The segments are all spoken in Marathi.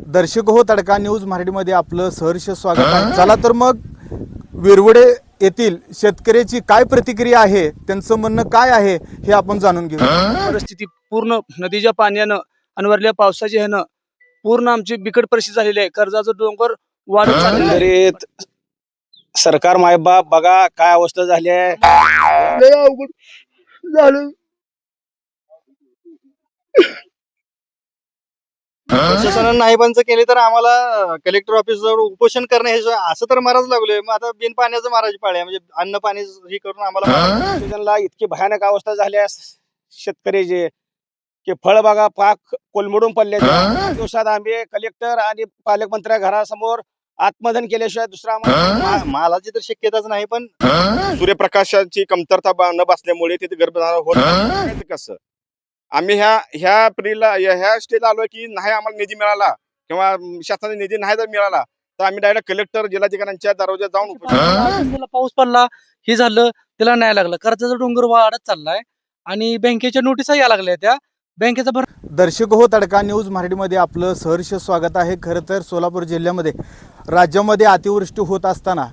दर्शक हो, तडका न्यूज मराठीमध्ये आपलं सहर्ष स्वागत आहे। चला तर मग विरवडे येथील शेतकऱ्याची काय प्रतिक्रिया आहे, त्यांचं म्हणणं काय आहे हे आपण जाणून घेऊ। परिस्थिती पूर्ण नदीच्या पाण्यानं आणि वरल्या पावसाच्या ह्यानं पूर्ण आमची बिकट परिस्थिती झालेली आहे। कर्जाचं डोंगर वाढत चाललेलं आहे। एकंदरीत सरकार मायबाप बघा काय अवस्था झाली आहे। लय अवघड झालं। प्रशासनानं नाही बंद केले तर आम्हाला कलेक्टर ऑफिस जवळ उपोषण करणं हे असं तर माराच लागलोय। मग आता बिन पाण्याचं मारायची पाळी आहे, म्हणजे अन्न पाणी हे करून आम्हाला सीझनला इतकी भयानक अवस्था झाली आहे शेतकऱ्याची की फळबागा पाक कोलमडून पडले। दिवसात आम्ही कलेक्टर आणि पालकमंत्र्या घरासमोर आत्मदहन केल्याशिवाय दुसरा मालाची तर शक्यताच नाही, पण सूर्यप्रकाशाची कमतरता न बसल्यामुळे तिथे गर्भधारण होत नाही। ते कसं आम्ही ह्या प्रीला ह्या स्टेजला आलोय की नाही आम्हाला निधी मिळाला किंवा शासनाचा निधी नाही जर मिळाला तर आम्ही डायरेक्ट कलेक्टर जिल्हाधिकाऱ्यांच्या दरवाज्यात जाऊन त्याला पाऊस पडला हे झालं, त्याला नाही लागलं। कर्जाचा डोंगर वाढत चाललाय आणि बँकेच्या नोटिसा या लागल्या, त्या बँकेचा भर दर्शक हो, तडका न्यूज मराठीमध्ये आपलं सहर्ष स्वागत आहे। खरं तर सोलापूर जिल्ह्यामध्ये राज्यामध्ये अतिवृष्टी होत असताना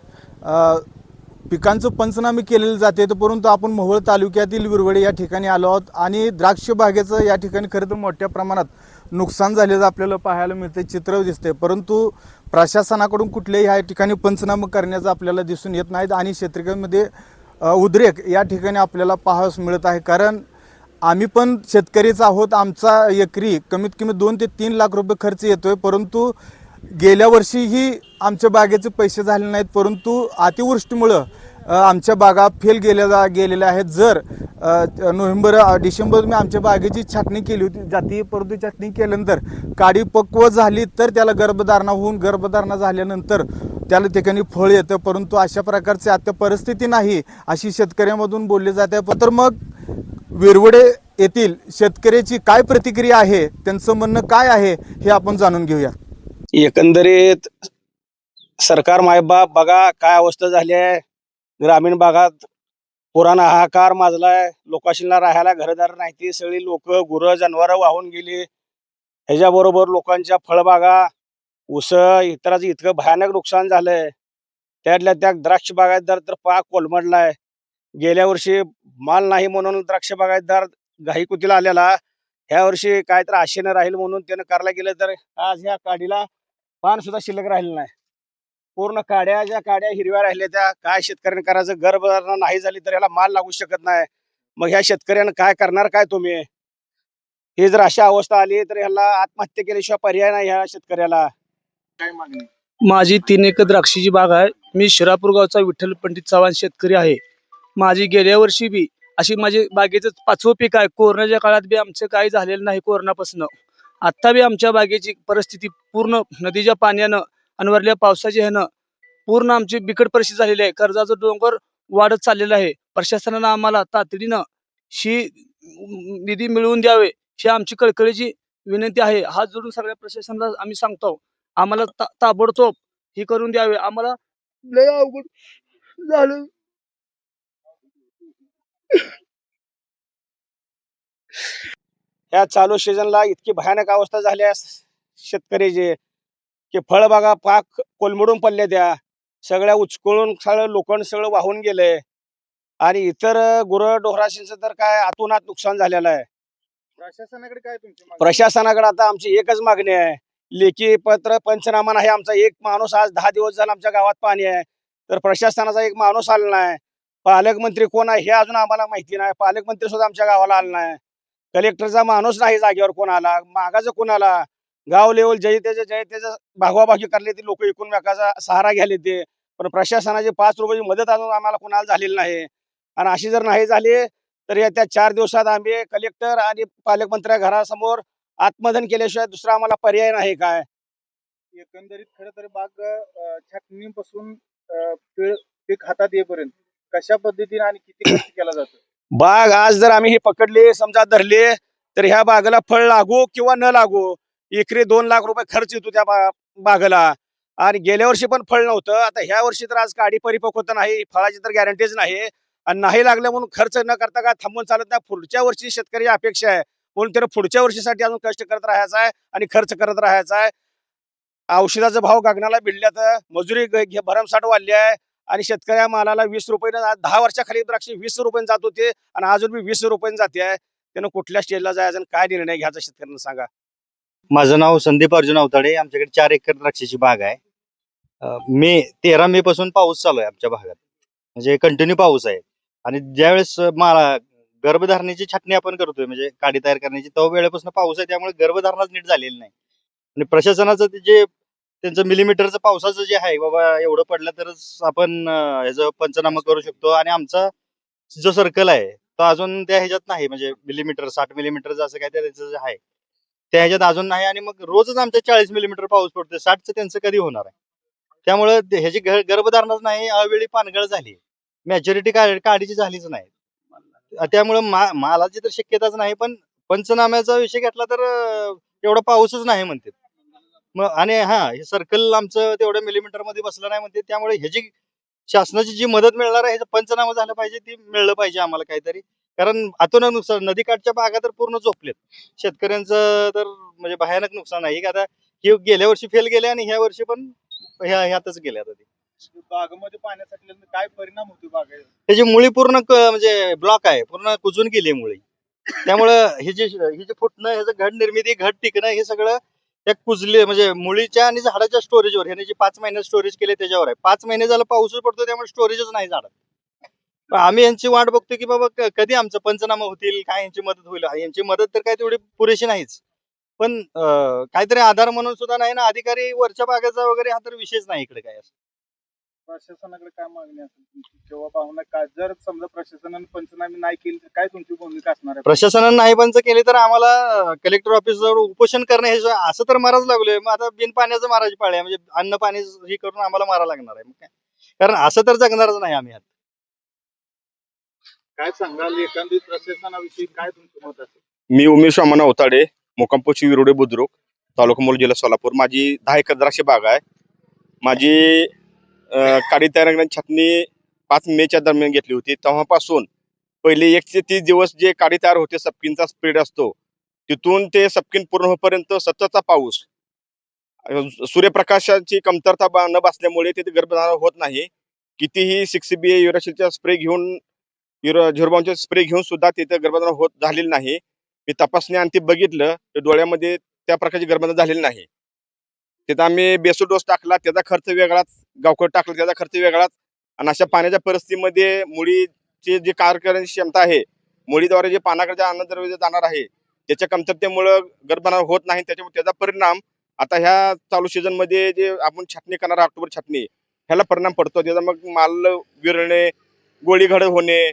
पिकांचं पंचनामे केलेले जाते, परंतु आपण मोहोळ तालुक्यातील विरवडे या ठिकाणी आलो आहोत आणि द्राक्ष बागेचं या ठिकाणी खरं तर मोठ्या प्रमाणात नुकसान झालेलं आपल्याला पाहायला मिळते, चित्र दिसते। परंतु प्रशासनाकडून कुठलेही या ठिकाणी पंचनामे करण्याचं आपल्याला दिसून येत नाहीत आणि शेतकऱ्यांमध्ये उद्रेक या ठिकाणी आपल्याला पाहावयास मिळत आहे। कारण आम्ही पण शेतकरीच आहोत, आमचा एकरी कमीत कमी 2 ते 3 लाख रुपये खर्च येतोय, परंतु गेल्या वर्षीही आमच्या बागेचे पैसे झाले नाहीत, परंतु अतिवृष्टीमुळं आमच्या बागा फेल गेलेल्या आहेत। जर डिसेंबर मी आमच्या बागेची छाटणी केली होती जाती, परंतु छाटणी केल्यानंतर काडी पक्व झाली तर त्याला गर्भधारणा झाल्यानंतर त्याला ठिकाणी फळ येतं, परंतु अशा प्रकारची आता परिस्थिती नाही अशी शेतकऱ्यांमधून बोलली जाते। तर मग विरवडे येथील शेतकऱ्याची काय प्रतिक्रिया आहे, त्यांचं म्हणणं काय आहे हे आपण जाणून घेऊया। एकंदरीत सरकार मायबाप बघा काय अवस्था झाली आहे। ग्रामीण भागात पुराणा हाहाकार माजलाय, लोकांशीला राहायला घरदार नाही, ती सगळी लोक गुरं जनावरं वाहून गेली। ह्याच्याबरोबर लोकांच्या फळबागा ऊस इतरांचं इतकं भयानक नुकसान झालंय। त्यातल्या त्या द्राक्ष बागायतदार तर पाक कोलमडलाय। गेल्या वर्षी माल नाही म्हणून द्राक्ष बागायतदार घाई कुतीला आलेला, ह्या वर्षी काय तर आशेनं राहील म्हणून त्यानं करायला गेलं तर आज ह्या काडीला पान सुद्धा शिल्लक राहिलं नाही। पूर्ण काड्या हिरव्या राहिल्या, त्या काय शेतकऱ्यांनी करायचं। गर्भधारणा नाही झाली तर याला माल लागू शकत नाही, मग ह्या शेतकऱ्यांना काय करणार काय तुम्ही? ही जर अशा अवस्था आली तर ह्याला आत्महत्या केल्याशिवाय पर्याय नाही ह्या शेतकऱ्याला। माझी 3 एकर द्राक्षीची बाग आहे। मी शिरापूर गावचा विठ्ठल पंडित चव्हाण शेतकरी आहे। माझी गेल्या वर्षी बी अशी माझे बागेचं 5वं पीक आहे। कोरोनाच्या काळात बी आमचं काही झालेलं नाही, कोरोनापासून आता बी आमच्या बागेची परिस्थिती पूर्ण नदीच्या पाण्यानं आणि वरल्या पावसाच्या ह्यानं पूर्ण आमची बिकट परिस्थिती झालेली आहे। कर्जाचं डोंगर वाढत चाललेलं आहे। प्रशासनानं आम्हाला तातडीनं निधी मिळवून द्यावे ही आमची कळकळीची विनंती आहे। हात जोडून सगळ्या प्रशासनाला आम्ही सांगतो, आम्हाला ताबडतोब ही करून द्यावे। आम्हाला लय अवघड झालं। ह्या चालू सीझनला इतकी भयानक अवस्था झाली आहे शेतकऱ्याची की फळबागा पाक कोलमडून पडल्या, त्या सगळ्या उचकळून सगळं लोखंड सगळं वाहून गेलंय आणि इतर गुरंढोराशींचं तर काय आतोनात नुकसान झालेलं आहे। प्रशासनाकडे काय तुमची मागणी? प्रशासनाकडे आता आमची एकच मागणी आहे, लेखी पत्र पंचनामा नाही। आमचा एक माणूस आज 10 दिवस झाला आमच्या गावात पाणी आहे, तर प्रशासनाचा एक माणूस आला नाही। पालकमंत्री कोण आहे हे अजून आम्हाला माहिती नाही, पालकमंत्री सुद्धा आमच्या गावाला आला नाही। कलेक्टरचा माणूस नाही जागेवर, कोण आला मागाचं कोणाला? गाव लेवल जय त्याचं भागवाभागी करले ते लोक एकूणमेकाचा सहारा घ्यायला ते, पण प्रशासनाची 5 रुपयाची मदत अजून आम्हाला कोणाला झालेली नाही। आणि अशी जर नाही झाली तर येत्या 4 दिवसात आम्ही कलेक्टर आणि पालकमंत्र्या घरासमोर आत्मदहन केल्याशिवाय दुसरा आम्हाला पर्याय नाही काय। एकंदरीत खरं तर बाग छाटणीपासून पीक हातात येईपर्यंत कशा पद्धतीने आणि किती खर्च केला जातो? बाग आज जर आम्ही ही पकडली समजा धरली तर ह्या बागेला फळ लागू किंवा न लागू एकरी 2 लाख रुपये खर्च येतो त्या बागेला। आणि गेल्या वर्षी पण फळ नव्हतं, आता ह्या वर्षी तर आज काडी परिपक्वता नाही, फळाची तर गॅरंटीच नाही आणि नाही लागलं म्हणून खर्च न करता काय थांबून चालत नाही। पुढच्या वर्षी शेतकरी अपेक्षा आहे म्हणून त्याला पुढच्या वर्षीसाठी अजून कष्ट करत राहायचं आहे आणि खर्च करत राहायचा आहे। औषधाचा भाव गगनाला भिडल्यात, मजुरी भरमसाठ वाढली आहे आणि शेतकऱ्या मालाला 20 रुपये 10 वर्षाखाली द्राक्ष 20 रुपये जात होते आणि अजून मी 20 रुपये जाते आहे. त्यानं कुठल्या स्टेजला जायचं आणि काय निर्णय घ्यायचा शेतकऱ्यांना सांगा. माझं नाव संदीप अर्जुन अवताडे. आमच्याकडे 4 एकर द्राक्षाची बाग आहे. 13 मे पासून पाऊस चालू आहे आमच्या भागात, म्हणजे कंटिन्यू पाऊस आहे. आणि ज्यावेळेस गर्भधारणेची छाटणी आपण करतोय, म्हणजे काडी तयार करण्याची, तो वेळेपासून पाऊस आहे, त्यामुळे गर्भधारणाच नीट झालेली नाही. आणि प्रशासनाचं ते जे त्यांचं मिलीमीटरचं पावसाचं जे आहे, बाबा एवढं पडलं तरच आपण ह्याचं पंचनामा करू शकतो. आणि आमचा जो सर्कल आहे तो अजून त्या ह्याच्यात नाही, म्हणजे मिलीमीटर 60 मिलीमीटरचं असं काय त्याचं जे आहे त्या ह्याच्यात अजून नाही. आणि मग रोजच आमच्या 40 मिलीमीटर पाऊस पडतोय. 60चं त्यांचं कधी होणार आहे? त्यामुळे ह्याची गर्भधारणच नाही, अवेळी पानगळ झाली, मॅच्युरिटी काढीची झालीच नाही. त्यामुळे मालाची तर शक्यताच नाही. पण पंचनाम्याचा विषय घेतला तर एवढा पाऊसच नाही म्हणते. मग आणि हे सर्कल आमचं तेवढ्या मिलीमीटर मध्ये बसलं नाही म्हणते. त्यामुळे ह्याची शासनाची जी मदत मिळणार आहे, ह्याचं पंचनामा झालं पाहिजे, ती मिळलं पाहिजे आम्हाला काहीतरी. कारण आतून नुकसान, नदीकाठच्या बागा तर पूर्ण झोपलेत. शेतकऱ्यांचं तर म्हणजे भयानक नुकसान आहे. आता हे गेल्या वर्षी फेल गेले आणि ह्या वर्षी पण ह्यातच गेले. आता ते बागेमध्ये पाण्यासाठी काय परिणाम होतो बागेवर? त्याची मुळी पूर्ण म्हणजे ब्लॉक आहे, पूर्ण कुजून गेली मुळी. त्यामुळं हे जे फुटणं, ह्याचं घड निर्मिती, घड टिकणं, हे सगळं त्या कुजले म्हणजे मुळीच्या आणि झाडाच्या स्टोरेजवर, ह्याने जे 5 महिने स्टोरेज केले त्याच्यावर आहे. 5 महिने झालं पाऊसच पडतो, त्यामुळे स्टोरेजच नाही झाडात. पण आम्ही यांची वाट बघतो की बाबा कधी आमचं पंचनामा होतील, काय यांची मदत होईल. यांची मदत तर काय तेवढी पुरेशी नाहीच, पण काहीतरी आधार म्हणून सुद्धा नाही ना. अधिकारी वरच्या भागाचा वगैरे हा तर विषयच नाही इकडे काय. असं प्रशासनाकडे काय मागणी असेल तुमची किंवा भावना काय? जर समजा प्रशासनाने पंचनामे नाही केली तर काय तुमची भूमिका असणार आहे? प्रशासनाने नाही पंच केले तर आम्हाला कलेक्टर ऑफिसवर उपोषण करणं, हे असं तर माराच लागलोय. मग आता बिन पाण्याचं मारायची पाळी आहे, म्हणजे अन्न पाणी हे करून आम्हाला मारा लागणार आहे. मग काय, कारण असं तर जगणारच नाही आम्ही. काय सांगाल एकंदरीत प्रशासनाविषयी काय तुमचं मत असेल? मी उमेश वामन अवताडे, मुक्काम पोस्ट विरोडे बुद्रुक, तालुका मोहोळ, जिल्हा सोलापूर. माझी 10 एकर द्राक्ष बाग आहे. माझी काडी तयार करण्याची छाटणी 5 मेच्या दरम्यान घेतली होती. तेव्हापासून पहिले 1 ते 30 दिवस जे काडी तयार होते, सपकिनचा स्प्रेड असतो, तिथून ते सपकिन पूर्ण होईपर्यंत सततचा पाऊस, सूर्यप्रकाशाची कमतरता न बसल्यामुळे तिथे गर्भधारण होत नाही. कितीही 6BA युराशीलचा स्प्रे घेऊन, झिरोबाऊनचा स्प्रे घेऊन सुद्धा तिथे गर्भधारण होत झालेली नाही. मी तपासणी अंती बघितलं तर डोळ्यामध्ये त्या प्रकारची गर्भधारण झालेली नाही. तिथं आम्ही बेसो डोस टाकला, त्याचा खर्च वेगळाच, गावखोट टाकला त्याचा खर्च वेगळाच. आणि अशा पाण्याच्या परिस्थितीमध्ये मुळीची जी कार्य करण्याची क्षमता आहे, मुळीद्वारे जे पानाकडे अन्नद्रव्य जाणार आहे, त्याच्या कमतरतेमुळं गर्भधारण होत नाही. त्याच्यामुळे त्याचा परिणाम आता ह्या चालू सीझन मध्ये जे आपण छाटणी करणार, ऑक्टोबर छाटणी, ह्याला परिणाम पडतो. त्याचा मग माल विरळणे, गोळीघड होणे,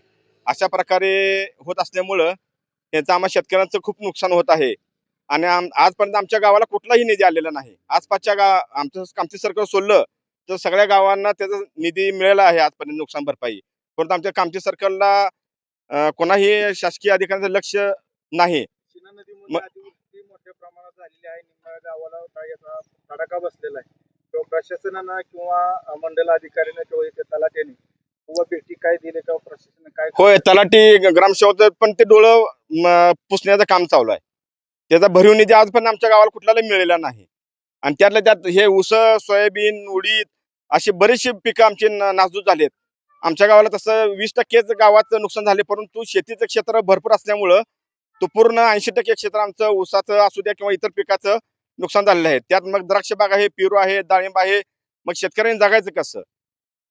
अशा प्रकारे होत असल्यामुळं त्याचं आम्हा शेतकऱ्यांचं खूप नुकसान होत आहे. आणि आजपर्यंत आमच्या गावाला कुठलाही निधी आलेला नाही. आसपासच्या आमचं कामती सर्कल सोडलं तर सगळ्या गावांना त्याचा निधी मिळाला आहे आजपर्यंत, नुकसान भरपाई. परंतु आमच्या कामती सर्कलला कोणाही शासकीय अधिकाऱ्यांचं लक्ष नाही. शिना नदीमध्ये अतिवृष्टी मोठ्या प्रमाणात झालेली आहे. निम्म्या गावाला याचा तडाखा बसलेला आहे. किंवा प्रशासनानं किंवा मंडल अधिकाऱ्यानं किंवा इथे तलाट्याने किंवा भेटी काय दिले किंवा प्रशासनाने काय? होय, तलाठी, ग्रामसेवक पण ते डोळं पुसण्याचं काम चालू आहे. त्याचा भरीव निधी आजपर्यंत आमच्या गावाला कुठल्याला मिळालेला नाही. आणि त्यातल्या त्यात हे ऊस, सोयाबीन, उडीद अशी बरीचशी पिकं आमची नासधूस झालीत. आमच्या गावाला तसं 20% गावाचं नुकसान झाले, परंतु शेतीचं क्षेत्र भरपूर असल्यामुळं तो पूर्ण 80% क्षेत्र आमचं ऊसाचं असू द्या किंवा इतर पिकाचं नुकसान झालेलं आहे. त्यात मग द्राक्ष बाग आहे, पेरू आहे, डाळिंब आहे. मग शेतकऱ्यांनी जगायचं कसं?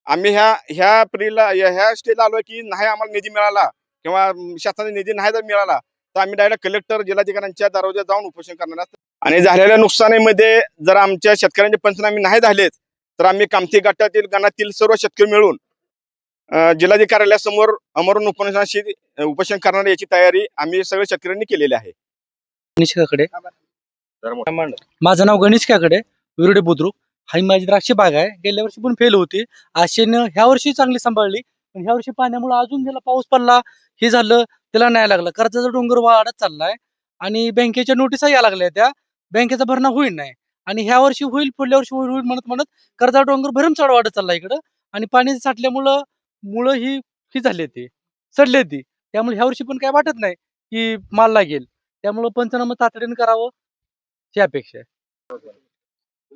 आम्ही ह्या स्टेजला आलोय की नाही आम्हाला निधी मिळाला किंवा शासनाचा निधी नाही जर मिळाला तर आम्ही डायरेक्ट कलेक्टर, जिल्हाधिकाऱ्यांच्या दरवाज्यात जाऊन उपोषण करणार आहोत. आणि झालेल्या नुकसानीमध्ये जर आमच्या शेतकऱ्यांचे पंचनामे नाही झालेत तर आम्ही कामती गटातील गणातील सर्व शेतकरी मिळून जिल्हाधिकारी कार्यालयासमोर अमरून उपोषण करणार याची तयारी आम्ही सगळ्या शेतकऱ्यांनी केलेली आहे. गणेश काकडे. माझं नाव गणेश काकडे, विरोडे बुद्रुक. ही माझी द्राक्ष बाग आहे. गेल्या वर्षी पण फेल होती. आशेनं ह्या वर्षी चांगली सांभाळली, पण ह्या वर्षी पाण्यामुळे अजून ज्याला पाऊस पडला हे झालं, त्याला नाही लागलं. कर्जाचा डोंगर वाढत चाललाय आणि बँकेच्या नोटिसा या लागल्या, त्या बँकेचा भरणा होईल नाही. आणि ह्या वर्षी होईल, पुढल्या वर्षी होईल होईल म्हणत म्हणत कर्जाचा डोंगर भरमसाठ वाढत चालला इकडं. आणि पाणी साठल्यामुळं मुळं ही झाले, ते सडले ती. त्यामुळे ह्या वर्षी पण काय वाटत नाही की माल लागेल. त्यामुळं पंचनामा तातडीने करावं ही अपेक्षा आहे.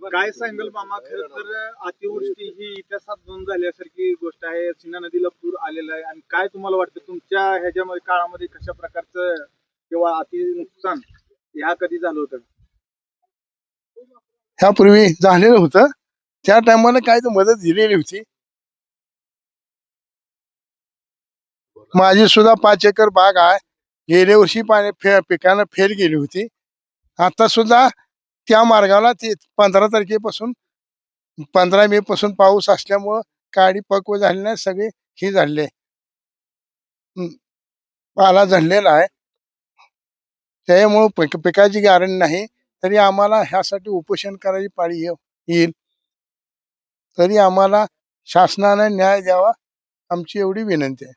काय सांगाल मामा, खरं तर अतिवृष्टी ही इतिहासात नोंद झाल्यासारखी गोष्ट आहे. सिन्नर नदीला पूर आलेला आहे आणि काय तुम्हाला वाटतं तुमच्या ह्याच्यामध्ये काळामध्ये कशा प्रकारचं किंवा अति नुकसान ह्या कधी झालं होतं? ह्यापूर्वी झालेलं होतं. त्या टायमाला काय तर मदत दिलेली होती. माझी सुद्धा 5 एकर बाग आहे. गेल्या वर्षी पिकानं फेल गेली होती. आता सुद्धा त्या मार्गाला ते 15 तारखेपासून 15 मे पासून पाऊस असल्यामुळं काडी पक्व झाली नाही, सगळे हे झाले, पाला झडलेला आहे. त्यामुळं पिकाची गॅरंटी नाही. तरी आम्हाला ह्यासाठी उपोषण करायची पाळी येईल. तरी आम्हाला शासनाने न्याय द्यावा, आमची एवढी विनंती आहे.